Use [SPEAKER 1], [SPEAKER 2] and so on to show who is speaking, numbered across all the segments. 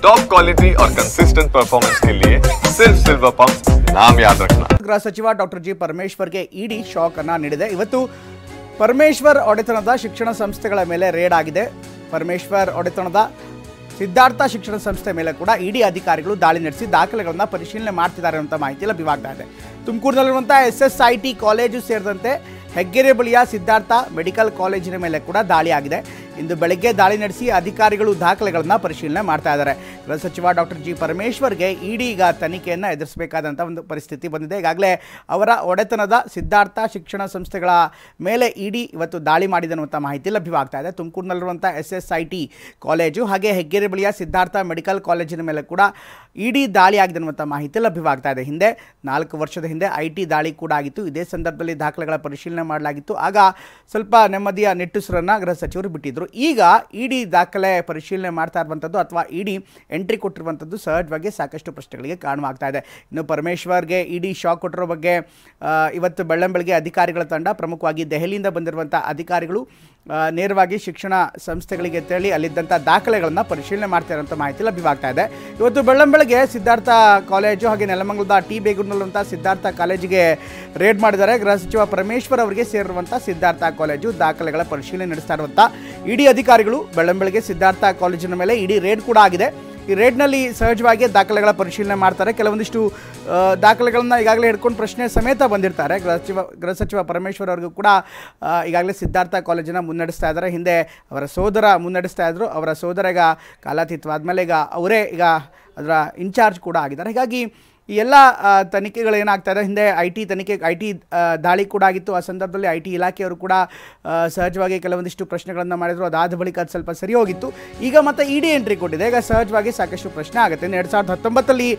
[SPEAKER 1] Top quality और consistent performance के लिए सिर्फ सिल्वर पंप नाम याद रखना।
[SPEAKER 2] ಗೃಹ ಸಚಿವ ಡಾಕ್ಟರ್ ಜಿ ಪರಮೇಶ್ವರ್ಗೆ ಇಡಿ ಶಾಕ್ ಅನ್ನ ನೀಡಿದೆ. ಇವತ್ತು ಪರಮೇಶ್ವರ್ ಒಡೆತನದ ಶಿಕ್ಷಣ ಸಂಸ್ಥೆಗಳ ಮೇಲೆ ರೇಡ್ ಆಗಿದೆ. ಪರಮೇಶ್ವರ್ ಒಡೆತನದ ಸಿದ್ಧಾರ್ಥ ಶಿಕ್ಷಣ ಸಂಸ್ಥೆ ಮೇಲೆ ಕೂಡ ಇಡಿ ಅಧಿಕಾರಿಗಳು ದಾಳಿ ನಡೆಸಿ ದಾಖಲೆಗಳನ್ನು ಪರಿಶೀಲನೆ ಮಾಡ್ತಿದ್ದಾರೆ ಅಂತ ಮಾಹಿತಿ ಲಭ್ಯವಾಗ್ತಾ ಇದೆ. ತುಮಕೂರಿನಲ್ಲಿರುವಂಥ SSIT ಕಾಲೇಜು ಸೇರಿದಂತೆ ಹೆಗ್ಗೆರೆ ಬಳಿಯ ಸಿದ್ಧಾರ್ಥ ಮೆಡಿಕಲ್ ಕಾಲೇಜಿನ ಮೇಲೆ ಕೂಡ ದಾಳಿ ಆಗಿದೆ. ಇಂದು ಬೆಳಗ್ಗೆ ದಾಳಿ ನಡೆಸಿ ಅಧಿಕಾರಿಗಳು ದಾಖಲೆಗಳನ್ನು ಪರಿಶೀಲನೆ ಮಾಡ್ತಾ ಇದ್ದಾರೆ. ಗೃಹ ಸಚಿವ ಡಾಕ್ಟರ್ ಜಿ ಪರಮೇಶ್ವರ್ಗೆ ಇಡಿ ಈಗ ತನಿಖೆಯನ್ನು ಎದುರಿಸಬೇಕಾದಂಥ ಒಂದು ಪರಿಸ್ಥಿತಿ ಬಂದಿದೆ. ಈಗಾಗಲೇ ಅವರ ಒಡೆತನದ ಸಿದ್ಧಾರ್ಥ ಶಿಕ್ಷಣ ಸಂಸ್ಥೆಗಳ ಮೇಲೆ ಇಡಿ ಇವತ್ತು ದಾಳಿ ಮಾಡಿದೆ ಅನ್ನುವಂಥ ಮಾಹಿತಿ ಲಭ್ಯವಾಗ್ತಾ ಇದೆ. ತುಮಕೂರಿನಲ್ಲಿರುವಂಥ SSIT ಕಾಲೇಜು ಹಾಗೆ ಹೆಗ್ಗೆರೆ ಬಳಿಯ ಸಿದ್ಧಾರ್ಥ ಮೆಡಿಕಲ್ ಕಾಲೇಜಿನ ಮೇಲೆ ಕೂಡ ಇಡಿ ದಾಳಿ ಆಗಿದೆ ಅನ್ನುವಂಥ ಮಾಹಿತಿ ಲಭ್ಯವಾಗ್ತಾ ಇದೆ. ಹಿಂದೆ 4 ವರ್ಷದ ಹಿಂದೆ IT ದಾಳಿ ಕೂಡ ಆಗಿತ್ತು. ಇದೇ ಸಂದರ್ಭದಲ್ಲಿ ದಾಖಲೆಗಳ ಪರಿಶೀಲನೆ ಮಾಡಲಾಗಿತ್ತು. ಆಗ ಸ್ವಲ್ಪ ನೆಮ್ಮದಿಯ ನಿಟ್ಟುಸಿರನ್ನು ಗೃಹ ಸಚಿವರು ಬಿಟ್ಟಿದ್ದರು. ಈಗ ಇಡಿ ದಾಖಲೆ ಪರಿಶೀಲನೆ ಮಾಡ್ತಾ ಇರುವಂಥದ್ದು ಅಥವಾ ಇಡಿ ಎಂಟ್ರಿ ಕೊಟ್ಟಿರುವಂಥದ್ದು ಸಹಜವಾಗಿ ಸಾಕಷ್ಟು ಪ್ರಶ್ನೆಗಳಿಗೆ ಕಾರಣವಾಗ್ತಾ ಇದೆ. ಇನ್ನು ಪರಮೇಶ್ವರ್ಗೆ ಇಡಿ ಶಾಕ್ ಕೊಟ್ಟಿರೋ ಬಗ್ಗೆ ಇವತ್ತು ಬೆಳ್ಳಂಬೆಳಗ್ಗೆ ಅಧಿಕಾರಿಗಳ ತಂಡ, ಪ್ರಮುಖವಾಗಿ ದೆಹಲಿಯಿಂದ ಬಂದಿರುವಂಥ ಅಧಿಕಾರಿಗಳು ನೇರವಾಗಿ ಶಿಕ್ಷಣ ಸಂಸ್ಥೆಗಳಿಗೆ ತೆರಳಿ ಅಲ್ಲಿದ್ದಂಥ ದಾಖಲೆಗಳನ್ನು ಪರಿಶೀಲನೆ ಮಾಡ್ತಾ ಇರುವಂಥ ಮಾಹಿತಿ ಲಭ್ಯವಾಗ್ತಾ ಇದೆ. ಇವತ್ತು ಬೆಳ್ಳಂಬೆಳಗ್ಗೆ ಸಿದ್ಧಾರ್ಥ ಕಾಲೇಜು ಹಾಗೆ ನೆಲಮಂಗಲದ ಟಿ ಬೇಗೂರಿನಲ್ಲಿರುವಂಥ ಸಿದ್ಧಾರ್ಥ ಕಾಲೇಜಿಗೆ ರೇಡ್ ಮಾಡಿದ್ದಾರೆ. ಗೃಹ ಸಚಿವ ಪರಮೇಶ್ವರ್ ಅವರಿಗೆ ಸೇರಿರುವಂಥ ಸಿದ್ಧಾರ್ಥ ಕಾಲೇಜು ದಾಖಲೆಗಳ ಪರಿಶೀಲನೆ ನಡೆಸ್ತಾ ಇರುವಂಥ ಇಡಿ ಅಧಿಕಾರಿಗಳು ಬೆಳ್ಳಂಬೆಳಗ್ಗೆ ಸಿದ್ಧಾರ್ಥ ಕಾಲೇಜಿನ ಮೇಲೆ ಇಡಿ ರೇಡ್ ಕೂಡ ಆಗಿದೆ. ಈ ರೇಡ್ನಲ್ಲಿ ಸಹಜವಾಗಿ ದಾಖಲೆಗಳ ಪರಿಶೀಲನೆ ಮಾಡ್ತಾರೆ. ಕೆಲವೊಂದಿಷ್ಟು ದಾಖಲೆಗಳನ್ನು ಈಗಾಗಲೇ ಹಿಡ್ಕೊಂಡು ಪ್ರಶ್ನೆ ಸಮೇತ ಬಂದಿರ್ತಾರೆ. ಗೃಹ ಸಚಿವ ಪರಮೇಶ್ವರ್ ಅವ್ರಿಗೂ ಕೂಡ ಈಗಾಗಲೇ ಸಿದ್ಧಾರ್ಥ ಕಾಲೇಜನ್ನು ಮುನ್ನಡೆಸ್ತಾ ಇದ್ದಾರೆ. ಹಿಂದೆ ಅವರ ಸೋದರ ಮುನ್ನಡೆಸ್ತಾ ಇದ್ದರು. ಅವರ ಸೋದರ ಈಗ ಕಾಲಾತೀತವಾದ್ಮೇಲೆ ಈಗ ಅವರೇ ಈಗ ಅದರ ಇನ್ಚಾರ್ಜ್ ಕೂಡ ಆಗಿದ್ದಾರೆ. ಹೀಗಾಗಿ ಈ ಎಲ್ಲ ತನಿಖೆಗಳು ಏನಾಗ್ತಾ ಇದೆ, ಹಿಂದೆ IT ದಾಳಿ ಕೂಡ ಆಗಿತ್ತು. ಆ ಸಂದರ್ಭದಲ್ಲಿ IT ಇಲಾಖೆಯವರು ಕೂಡ ಸಹಜವಾಗಿ ಕೆಲವೊಂದಿಷ್ಟು ಪ್ರಶ್ನೆಗಳನ್ನು ಮಾಡಿದರು. ಅದಾದ ಬಳಿಕ ಅದು ಸ್ವಲ್ಪ ಸರಿ ಹೋಗಿತ್ತು. ಈಗ ಮತ್ತೆ ಇಡಿ ಎಂಟ್ರಿ ಕೊಟ್ಟಿದೆ. ಈಗ ಸಹಜವಾಗಿ ಸಾಕಷ್ಟು ಪ್ರಶ್ನೆ ಆಗುತ್ತೆ. 2019ರಲ್ಲಿ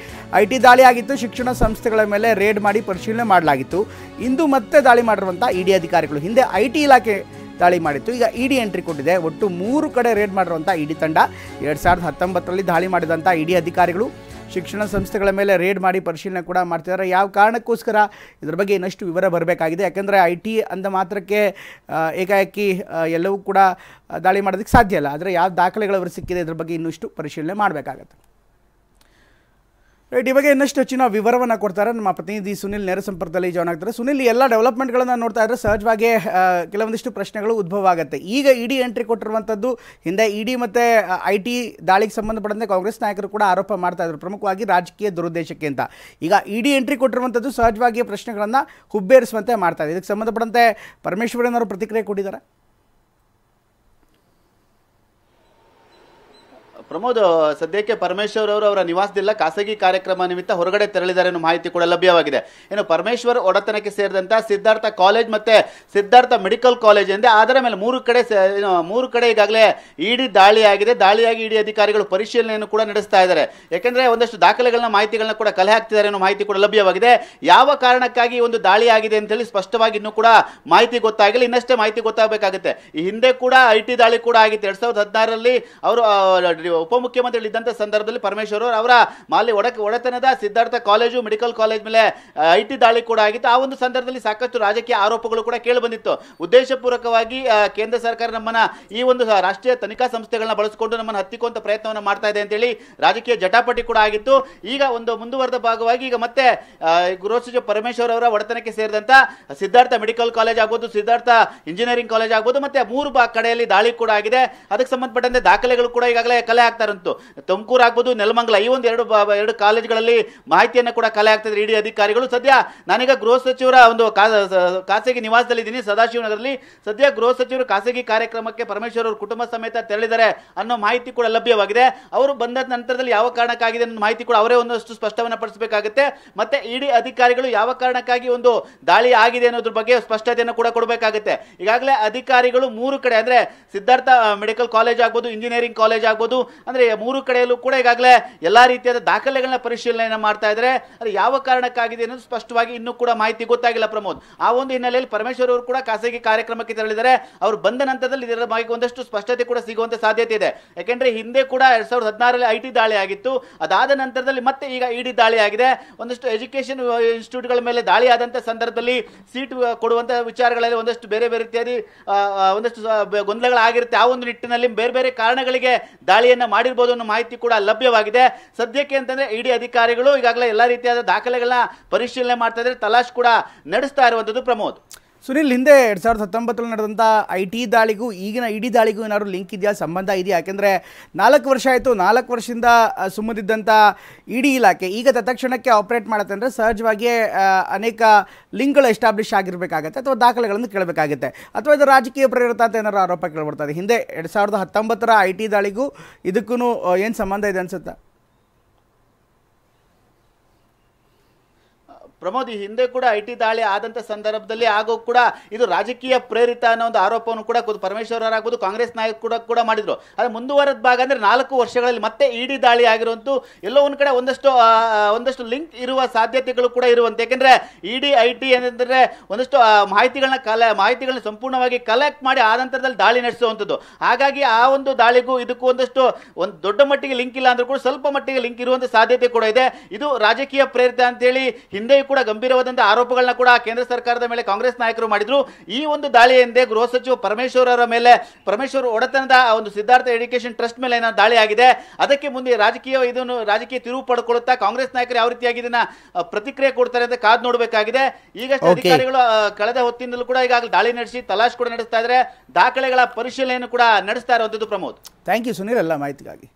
[SPEAKER 2] IT ದಾಳಿ ಆಗಿತ್ತು. ಶಿಕ್ಷಣ ಸಂಸ್ಥೆಗಳ ಮೇಲೆ ರೇಡ್ ಮಾಡಿ ಪರಿಶೀಲನೆ ಮಾಡಲಾಗಿತ್ತು. ಇಂದು ಮತ್ತೆ ದಾಳಿ ಮಾಡಿರುವಂಥ ಇಡಿ ಅಧಿಕಾರಿಗಳು, ಹಿಂದೆ IT ಇಲಾಖೆ ದಾಳಿ ಮಾಡಿತ್ತು. ಈಗ ಇಡಿ ಎಂಟ್ರಿ ಕೊಟ್ಟಿದೆ. ಒಟ್ಟು 3 ಕಡೆ ರೇಡ್ ಮಾಡಿರುವಂಥ ಇಡಿ ತಂಡ 2019ರಲ್ಲಿ ದಾಳಿ ಮಾಡಿದಂಥ ಇಡಿ ಅಧಿಕಾರಿಗಳು ಶಿಕ್ಷಣ ಸಂಸ್ಥೆಗಳ ಮೇಲೆ ರೇಡ್ ಮಾಡಿ ಪರಿಶೀಲನೆ ಕೂಡ ಮಾಡ್ತಿದ್ದಾರೆ. ಯಾವ ಕಾರಣಕ್ಕೋಸ್ಕರ ಇದ್ರ ಬಗ್ಗೆ ಇನ್ನಷ್ಟು ವಿವರ ಬರಬೇಕಾಗಿದೆ. ಯಾಕೆಂದರೆ IT ಅಂದ ಮಾತ್ರಕ್ಕೆ ಏಕಾಏಕಿ ಎಲ್ಲವೂ ಕೂಡ ದಾಳಿ ಮಾಡೋದಕ್ಕೆ ಸಾಧ್ಯ ಇಲ್ಲ. ಆದರೆ ಯಾವ ದಾಖಲೆಗಳು ಅವರು ಸಿಕ್ಕಿದೆ ಇದ್ರ ಬಗ್ಗೆ ಇನ್ನಷ್ಟು ಪರಿಶೀಲನೆ ಮಾಡಬೇಕಾಗತ್ತೆ. ರೈಟ್, ಈ ಬಗ್ಗೆ ಇನ್ನಷ್ಟು ಹೆಚ್ಚಿನ ವಿವರವನ್ನು ಕೊಡ್ತಾರೆ ನಮ್ಮ ಪ್ರತಿನಿಧಿ ಸುನಿಲ್ ನೇರ ಸಂಪರ್ಕದಲ್ಲಿ ಜಾಯ್ನ್ ಆಗ್ತಾರೆ. ಸುನಿಲ್, ಎಲ್ಲ ಡೆವಲಪ್ಮೆಂಟ್ಗಳನ್ನು ನೋಡ್ತಾ ಇದ್ದರೆ ಸಹಜವಾಗಿ ಕೆಲವೊಂದಿಷ್ಟು ಪ್ರಶ್ನೆಗಳು ಉದ್ಭವ ಆಗುತ್ತೆ. ಈಗ ಇಡಿ ಎಂಟ್ರಿ ಕೊಟ್ಟಿರುವಂಥದ್ದು, ಹಿಂದೆ ಇಡಿ ಮತ್ತು IT ದಾಳಿಗೆ ಸಂಬಂಧಪಟ್ಟಂತೆ ಕಾಂಗ್ರೆಸ್ ನಾಯಕರು ಕೂಡ ಆರೋಪ ಮಾಡ್ತಾ ಇದ್ರು, ಪ್ರಮುಖವಾಗಿ ರಾಜಕೀಯ ದುರುದ್ದೇಶಕ್ಕೆ ಅಂತ. ಈಗ ಇಡಿ ಎಂಟ್ರಿ ಕೊಟ್ಟಿರುವಂಥದ್ದು ಸಹಜವಾಗಿ ಪ್ರಶ್ನೆಗಳನ್ನು ಹುಬ್ಬೇರಿಸುವಂತೆ ಮಾಡ್ತಾ ಇದೆ. ಇದಕ್ಕೆ ಸಂಬಂಧಪಟ್ಟಂತೆ ಪರಮೇಶ್ವರನವರು ಪ್ರತಿಕ್ರಿಯೆ ಕೊಟ್ಟಿದ್ದಾರೆ.
[SPEAKER 3] ಪ್ರಮೋದ್, ಸದ್ಯಕ್ಕೆ ಪರಮೇಶ್ವರ್ ಅವರು ಅವರ ನಿವಾಸದಿಂದ ಖಾಸಗಿ ಕಾರ್ಯಕ್ರಮ ನಿಮಿತ್ತ ಹೊರಗಡೆ ತೆರಳಿದ್ದಾರೆ ಅನ್ನೋ ಮಾಹಿತಿ ಕೂಡ ಲಭ್ಯವಾಗಿದೆ. ಇನ್ನು ಪರಮೇಶ್ವರ್ ಒಡೆತನಕ್ಕೆ ಸೇರಿದಂತ ಸಿದ್ಧಾರ್ಥ ಕಾಲೇಜ್ ಮತ್ತೆ ಸಿದ್ಧಾರ್ಥ ಮೆಡಿಕಲ್ ಕಾಲೇಜ್ ಎಂದೇ ಅದರ ಮೇಲೆ 3 ಕಡೆ ಈಗಾಗಲೇ ಇಡಿ ದಾಳಿ ಆಗಿದೆ. ದಾಳಿಯಾಗಿ ಇಡಿ ಅಧಿಕಾರಿಗಳು ಪರಿಶೀಲನೆಯನ್ನು ಕೂಡ ನಡೆಸ್ತಾ ಇದ್ದಾರೆ. ಯಾಕೆಂದ್ರೆ ಒಂದಷ್ಟು ದಾಖಲೆಗಳನ್ನ ಮಾಹಿತಿಗಳನ್ನ ಕೂಡ ಕಲೆ ಹಾಕ್ತಿದ್ದಾರೆ ಅನ್ನೋ ಮಾಹಿತಿ ಕೂಡ ಲಭ್ಯವಾಗಿದೆ. ಯಾವ ಕಾರಣಕ್ಕಾಗಿ ಒಂದು ದಾಳಿ ಆಗಿದೆ ಅಂತ ಹೇಳಿ ಸ್ಪಷ್ಟವಾಗಿ ಇನ್ನೂ ಕೂಡ ಮಾಹಿತಿ ಗೊತ್ತಾಗಿಲ್ಲ. ಇನ್ನಷ್ಟೇ ಮಾಹಿತಿ ಗೊತ್ತಾಗಬೇಕಾಗುತ್ತೆ. ಈ ಹಿಂದೆ ಕೂಡ IT ದಾಳಿ ಕೂಡ ಆಗಿತ್ತು. 2016ರಲ್ಲಿ ಅವರು ಉಪಮುಖ್ಯಮಂತ್ರಿ ಇದ್ದಂಥ ಸಂದರ್ಭದಲ್ಲಿ ಪರಮೇಶ್ವರ್ ಅವರ ಒಡೆತನದ ಸಿದ್ಧಾರ್ಥ ಕಾಲೇಜು ಮೆಡಿಕಲ್ ಕಾಲೇಜ್ ಮೇಲೆ IT ದಾಳಿ ಕೂಡ ಆಗಿತ್ತು. ಆ ಒಂದು ಸಂದರ್ಭದಲ್ಲಿ ಸಾಕಷ್ಟು ರಾಜಕೀಯ ಆರೋಪಗಳು ಕೂಡ ಕೇಳಿ ಬಂದಿತ್ತು. ಉದ್ದೇಶಪೂರ್ವಕವಾಗಿ ಕೇಂದ್ರ ಸರ್ಕಾರ ನಮ್ಮನ್ನ ಈ ಒಂದು ರಾಷ್ಟ್ರೀಯ ತನಿಖಾ ಸಂಸ್ಥೆಗಳನ್ನ ಬಳಸಿಕೊಂಡು ನಮ್ಮನ್ನು ಹತ್ತಿಕ್ಕುವಂತ ಪ್ರಯತ್ನವನ್ನು ಮಾಡ್ತಾ ಇದೆ ಅಂತೇಳಿ ರಾಜಕೀಯ ಜಟಾಪಟಿ ಕೂಡ ಆಗಿತ್ತು. ಈಗ ಒಂದು ಮುಂದುವರೆದ ಭಾಗವಾಗಿ ಈಗ ಮತ್ತೆ ಗೃಹ ಸಚಿವ ಪರಮೇಶ್ವರ್ ಅವರ ಒಡೆತನಕ್ಕೆ ಸೇರಿದಂತ ಸಿದ್ಧಾರ್ಥ ಮೆಡಿಕಲ್ ಕಾಲೇಜ್ ಆಗ್ಬೋದು, ಸಿದ್ಧಾರ್ಥ ಇಂಜಿನಿಯರಿಂಗ್ ಕಾಲೇಜ್ ಆಗ್ಬೋದು, ಮತ್ತೆ 3 ಕಡೆಯಲ್ಲಿ ದಾಳಿ ಕೂಡ ಆಗಿದೆ. ಅದಕ್ಕೆ ಸಂಬಂಧಪಟ್ಟಂತೆ ದಾಖಲೆಗಳು ಕೂಡ ಈಗಾಗಲೇ ಕಲೆ ಆಗ್ತಾರಂತು. ತುಮಕೂರು ಆಗ್ಬೋದು, ನೆಲಮಂಗಲ, ಈ ಒಂದು ಎರಡು ಕಾಲೇಜುಗಳಲ್ಲಿ ಮಾಹಿತಿಯನ್ನು ಕೂಡ ಕಲೆ ಆಗ್ತಿದ್ದಾರೆ ಇಡಿ ಅಧಿಕಾರಿಗಳು. ಸದ್ಯ ನಾನೀಗ ಗೃಹ ಸಚಿವರ ಒಂದು ಖಾಸಗಿ ನಿವಾಸದಲ್ಲಿ ಇದ್ದೀನಿ, ಸದಾಶಿವನಗರದಲ್ಲಿ. ಸದ್ಯ ಗೃಹ ಸಚಿವರು ಖಾಸಗಿ ಕಾರ್ಯಕ್ರಮಕ್ಕೆ ಪರಮೇಶ್ವರ್ ಅವರು ಕುಟುಂಬ ಸಮೇತ ತೆರಳಿದ್ದಾರೆ ಅನ್ನೋ ಮಾಹಿತಿ ಕೂಡ ಲಭ್ಯವಾಗಿದೆ. ಅವರು ಬಂದ ನಂತರದಲ್ಲಿ ಯಾವ ಕಾರಣಕ್ಕಾಗಿದೆ ಅನ್ನೋ ಮಾಹಿತಿ ಕೂಡ ಅವರೇ ಒಂದಷ್ಟು ಸ್ಪಷ್ಟವನ್ನು ಪಡಿಸಬೇಕಾಗುತ್ತೆ. ಮತ್ತೆ ಇಡಿ ಅಧಿಕಾರಿಗಳು ಯಾವ ಕಾರಣಕ್ಕಾಗಿ ಒಂದು ದಾಳಿ ಆಗಿದೆ ಅನ್ನೋದ್ರ ಬಗ್ಗೆ ಸ್ಪಷ್ಟತೆಯನ್ನು ಕೂಡ ಕೊಡಬೇಕಾಗುತ್ತೆ. ಈಗಾಗಲೇ ಅಧಿಕಾರಿಗಳು 3 ಕಡೆ ಅಂದ್ರೆ ಸಿದ್ಧಾರ್ಥ ಮೆಡಿಕಲ್ ಕಾಲೇಜ್ ಆಗ್ಬೋದು, ಇಂಜಿನಿಯರಿಂಗ್ ಕಾಲೇಜ್ ಆಗ್ಬೋದು, ಅಂದ್ರೆ 3 ಕಡೆಯಲ್ಲೂ ಕೂಡ ಈಗಾಗಲೇ ಎಲ್ಲಾ ರೀತಿಯಾದ ದಾಖಲೆಗಳನ್ನ ಪರಿಶೀಲನೆ ಮಾಡ್ತಾ ಇದ್ದಾರೆ. ಅದು ಯಾವ ಕಾರಣಕ್ಕಾಗಿದೆ ಅನ್ನೋದು ಸ್ಪಷ್ಟವಾಗಿ ಇನ್ನೂ ಕೂಡ ಮಾಹಿತಿ ಗೊತ್ತಾಗಿಲ್ಲ ಪ್ರಮೋದ್. ಆ ಒಂದು ಹಿನ್ನೆಲೆಯಲ್ಲಿ ಪರಮೇಶ್ವರ್ ಅವರು ಕೂಡ ಖಾಸಗಿ ಕಾರ್ಯಕ್ರಮಕ್ಕೆ ತೆರಳಿದ್ದಾರೆ. ಅವರು ಬಂದ ನಂತರದಲ್ಲಿ ಇದರ ಬಗ್ಗೆ ಒಂದಷ್ಟು ಸ್ಪಷ್ಟತೆ ಕೂಡ ಸಿಗುವಂತ ಸಾಧ್ಯತೆ ಇದೆ. ಯಾಕೆಂದ್ರೆ ಹಿಂದೆ ಕೂಡ 2016ರಲ್ಲಿ IT ದಾಳಿ ಆಗಿತ್ತು. ಅದಾದ ನಂತರದಲ್ಲಿ ಮತ್ತೆ ಈಗ ಇಡಿ ದಾಳಿ ಆಗಿದೆ. ಒಂದಷ್ಟು ಎಜುಕೇಶನ್ ಇನ್ಸ್ಟಿಟ್ಯೂಟ್ಗಳ ಮೇಲೆ ದಾಳಿ ಆದಂತ ಸಂದರ್ಭದಲ್ಲಿ ಸೀಟ್ ಕೊಡುವಂತ ವಿಚಾರಗಳಲ್ಲಿ ಒಂದಷ್ಟು ಬೇರೆ ರೀತಿಯಾಗಿ ಒಂದಷ್ಟು ಗೊಂದಲಗಳಾಗಿರುತ್ತೆ. ಆ ಒಂದು ನಿಟ್ಟಿನಲ್ಲಿ ಬೇರೆ ಕಾರಣಗಳಿಗೆ ದಾಳಿಯನ್ನ ದಾಳಿಯನ್ನ ಮಾಡಿರ್ಬೋದು ಅನ್ನೋ ಮಾಹಿತಿ ಕೂಡ ಲಭ್ಯವಾಗಿದೆ. ಸದ್ಯಕ್ಕೆ ಅಂತಂದ್ರೆ ಇಡಿ ಅಧಿಕಾರಿಗಳು ಈಗಾಗಲೇ ಎಲ್ಲಾ ರೀತಿಯಾದ ದಾಖಲೆಗಳನ್ನ ಪರಿಶೀಲನೆ ಮಾಡ್ತಾ ಇದ್ದಾರೆ, ತಲಾಶ್ ಕೂಡ ನಡೆಸ್ತಾ ಇರುವಂತದ್ದು. ಪ್ರಮೋದ್,
[SPEAKER 2] ಸುನಿಲ್, ಹಿಂದೆ 2019 ನಡೆದಂಥ IT ದಾಳಿಗೂ ಈಗಿನ ಇಡಿ ದಾಳಿಗೂ ಏನಾದ್ರು ಲಿಂಕ್ ಇದೆಯಾ, ಸಂಬಂಧ ಇದೆಯಾ? ಯಾಕೆಂದರೆ 4 ವರ್ಷ ಆಯಿತು, 4 ವರ್ಷದಿಂದ ಸುಮ್ಮದಿದ್ದಂಥ ಇಡಿ ಇಲಾಖೆ ಈಗ ತತ್ಕ್ಷಣಕ್ಕೆ ಆಪರೇಟ್ ಮಾಡುತ್ತೆ ಅಂದರೆ ಸಹಜವಾಗಿಯೇ ಅನೇಕ ಲಿಂಕ್ಗಳು ಎಸ್ಟಾಬ್ಲಿಷ್ ಆಗಿರಬೇಕಾಗತ್ತೆ ಅಥವಾ ದಾಖಲೆಗಳನ್ನು ಕೇಳಬೇಕಾಗುತ್ತೆ, ಅಥವಾ ಇದು ರಾಜಕೀಯ ಪ್ರೇರಿತ ಅಂತ ಏನಾರು ಆರೋಪ ಕೇಳ್ಬರ್ತದೆ. ಹಿಂದೆ 2019 IT ದಾಳಿಗೂ ಇದಕ್ಕೂ ಏನು ಸಂಬಂಧ ಇದೆ ಅನ್ಸುತ್ತಾ?
[SPEAKER 3] ಪ್ರಮೋದ್, ಈ ಹಿಂದೆ ಕೂಡ IT ದಾಳಿ ಆದಂತ ಸಂದರ್ಭದಲ್ಲಿ ಆಗೋ ಕೂಡ ಇದು ರಾಜಕೀಯ ಪ್ರೇರಿತ ಅನ್ನೋ ಒಂದು ಆರೋಪವನ್ನು ಕೂಡ ಪರಮೇಶ್ವರ್ ಅವರಾಗಬಹುದು, ಕಾಂಗ್ರೆಸ್ ನಾಯಕರು ಕೂಡ ಮಾಡಿದ್ರು. ಅದು ಮುಂದುವರೆದ ಭಾಗ ಅಂದ್ರೆ 4 ವರ್ಷಗಳಲ್ಲಿ ಮತ್ತೆ ಇಡಿ ದಾಳಿ ಆಗಿರುವಂತೂ ಎಲ್ಲೋ ಒಂದ್ ಕಡೆ ಒಂದಷ್ಟು ಲಿಂಕ್ ಇರುವ ಸಾಧ್ಯತೆಗಳು ಕೂಡ ಇರುವಂತೆ. ಯಾಕೆಂದ್ರೆ ಇಡಿ IT ಏನಂದ್ರೆ ಒಂದಷ್ಟು ಮಾಹಿತಿಗಳನ್ನ ಸಂಪೂರ್ಣವಾಗಿ ಕಲೆಕ್ಟ್ ಮಾಡಿ ಆ ನಂತರದಲ್ಲಿ ದಾಳಿ ನಡೆಸುವಂಥದ್ದು. ಹಾಗಾಗಿ ಆ ಒಂದು ದಾಳಿಗೂ ಇದಕ್ಕೂ ಒಂದು ದೊಡ್ಡ ಮಟ್ಟಿಗೆ ಲಿಂಕ್ ಇಲ್ಲ ಅಂದ್ರೂ ಕೂಡ ಸ್ವಲ್ಪ ಮಟ್ಟಿಗೆ ಲಿಂಕ್ ಇರುವಂತ ಸಾಧ್ಯತೆ ಕೂಡ ಇದೆ. ಇದು ರಾಜಕೀಯ ಪ್ರೇರಿತ ಅಂತೇಳಿ ಹಿಂದೆ ಕೂಡ ಗಂಭೀರವಾದಂತಹ ಆರೋಪಗಳನ್ನ ಕೂಡ ಕೇಂದ್ರ ಸರ್ಕಾರದ ಮೇಲೆ ಕಾಂಗ್ರೆಸ್ ನಾಯಕರು ಮಾಡಿದ್ರು. ಈ ಒಂದು ದಾಳಿ ಹಿಂದೆ ಗೃಹ ಸಚಿವ ಪರಮೇಶ್ವರ್ ಅವರ ಮೇಲೆ, ಪರಮೇಶ್ವರ್ ಒಡೆತನದ ಒಂದು ಸಿದ್ಧಾರ್ಥ ಎಜುಕೇಶನ್ ಟ್ರಸ್ಟ್ ಮೇಲೆ ಏನೋ ದಾಳಿ ಆಗಿದೆ. ಅದಕ್ಕೆ ಮುಂದೆ ರಾಜಕೀಯ ತಿರುವು ಪಡ್ಕೊಳ್ಳುತ್ತಾ ಕಾಂಗ್ರೆಸ್ ನಾಯಕರು ಯಾವ ರೀತಿಯಾಗಿ ಇದನ್ನ ಪ್ರತಿಕ್ರಿಯೆ ಕೊಡ್ತಾರೆ ಅಂತ ಕಾದ್ ನೋಡಬೇಕಾಗಿದೆ. ಈಗಷ್ಟೇ ಅಧಿಕಾರಿಗಳು ಕಳೆದ ಹೊತ್ತಿನಲ್ಲೂ ಕೂಡ ಈಗಾಗಲೇ ದಾಳಿ ನಡೆಸಿ ತಲಾಶ್ ಕೂಡ ನಡೆಸ್ತಾ ಇದ್ದಾರೆ, ದಾಖಲೆಗಳ ಪರಿಶೀಲನೆ ಕೂಡ ನಡೆಸ್ತಾ ಇರುವಂತದ್ದು. ಪ್ರಮೋದ್,
[SPEAKER 2] ಥ್ಯಾಂಕ್ ಯು ಸುನೀಲ್ ಎಲ್ಲ ಮಾಹಿತಿಗಾಗಿ.